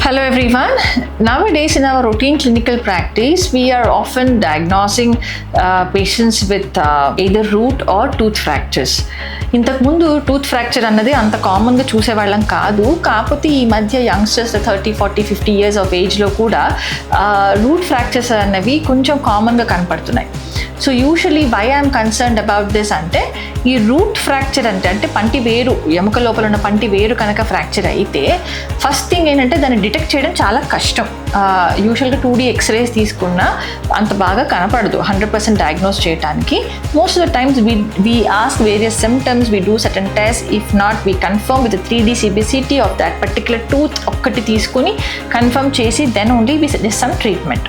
Hello everyone. Nowadays in our routine clinical practice, we are often diagnosing patients with either root or tooth fractures. ఇంతకుముందు tooth fracture అన్నది అంత కామన్గా చూసేవాళ్ళం కాదు. కాకపోతే ఈ మధ్య యంగ్స్టర్స్ 30, 40, 50 ఇయర్స్ ఆఫ్ ఏజ్లో కూడా రూట్ ఫ్రాక్చర్స్ అన్నవి కొంచెం కామన్గా కనపడుతున్నాయి. So usually why I'm concerned about this అంటే ఈ రూట్ ఫ్రాక్చర్ అంటే పంటి వేరు, ఎముక లోపల ఉన్న పంటి వేరు కనుక ఫ్రాక్చర్ అయితే ఫస్ట్ థింగ్ ఏంటంటే దాన్ని డిటెక్ట్ చేయడం చాలా కష్టం. యూజువల్గా 2D ఎక్స్రేస్ తీసుకున్నా అంత బాగా కనపడదు 100% డయాగ్నోస్ చేయడానికి. Most of the times we ask various symptoms, we do certain tests. If not, we confirm with the 3D CBCT of that particular tooth ఒక్కటి తీసుకుని కన్ఫర్మ్ చేసి then only we suggest some treatment.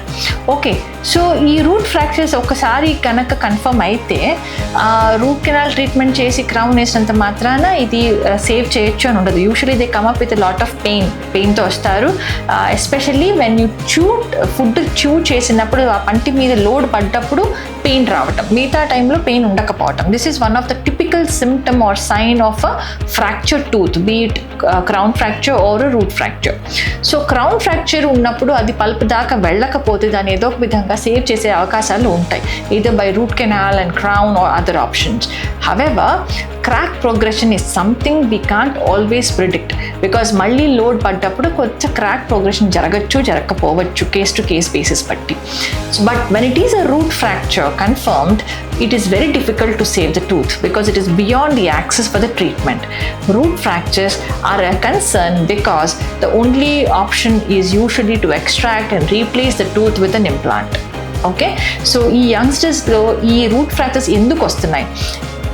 Okay, so ఈ root fractures ఒకసారి కనుక confirm అయితే root canal treatment చేసి crown వేసినంత మాత్రాన ఇది సేవ్ చేయొచ్చు అని ఉండదు. Usually they come up with lot of పెయిన్తో వస్తారు. Especially when you food chew చేసినప్పుడు ఆ పంటి మీద లోడ్ పడ్డప్పుడు పెయిన్ రావటం, మిగతా టైంలో పెయిన్ ఉండకపోవటం. This is one of the typical symptom or sign of a fracture tooth, be it crown fracture or root fracture. So crown fracture ఉన్నప్పుడు అది పల్ప్ దాకా వెళ్ళకపోతే దాన్ని ఏదో ఒక విధంగా సేవ్ చేసే అవకాశాలు ఉంటాయి, either by root canal and crown or other options. However, crack progression is something we can't always predict because మళ్ళీ లోడ్ పడ్డప్పుడు కొంచెం క్రాక్ ప్రోగ్రెషన్ జరగకపోవచ్చు case to case basis but. బట్ when it is a root fracture confirmed, it is very difficult to save the tooth because it is beyond the access for the treatment. Root fractures are a concern because the only option is usually to extract and replace the tooth with an implant. Okay, so ఈ యంగ్స్టర్స్లో ఈ root fractures ఎందుకు వస్తున్నాయి?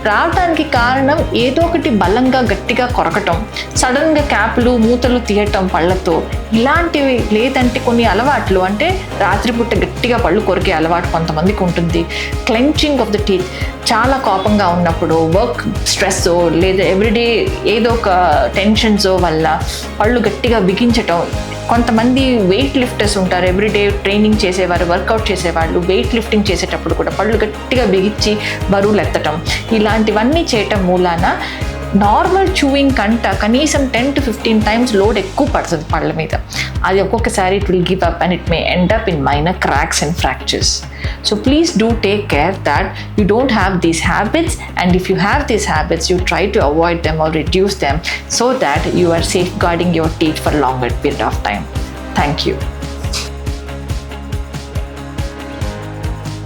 రావడానికి కారణం ఏదో ఒకటి బలంగా గట్టిగా కొరకటం, సడన్గా క్యాప్లు మూతలు తీయటం పళ్ళతో, ఇలాంటివి. లేదంటే కొన్ని అలవాట్లు అంటే రాత్రిపూట గట్టిగా పళ్ళు కొరికే అలవాటు కొంతమందికి ఉంటుంది. క్లెంచింగ్ ఆఫ్ ద టీత్, చాలా కోపంగా ఉన్నప్పుడు, వర్క్ స్ట్రెస్ లేదా ఎవ్రీడే ఏదో ఒక టెన్షన్స్ వల్ల పళ్ళు గట్టిగా బిగించటం. కొంతమంది వెయిట్ లిఫ్టర్స్ ఉంటారు, ఎవ్రీడే ట్రైనింగ్ చేసేవారు, వర్కౌట్ చేసేవాళ్ళు వెయిట్ లిఫ్టింగ్ చేసేటప్పుడు కూడా పళ్ళు గట్టిగా బిగించి బరువులు ఎత్తటం, ఇలాంటివన్నీ చేయటం మూలాన నార్మల్ చూయింగ్ కంట కనీసం 10 to 15 times లోడ్ ఎక్కువ పడుతుంది పళ్ళ మీద. అది ఒక్కొక్కసారి it will give up and it may end up in minor cracks and fractures. So please do take care that you don't have these habits, and if you have these habits, you try to avoid them or reduce them so that you are safeguarding your teeth for a longer period of time. Thank you.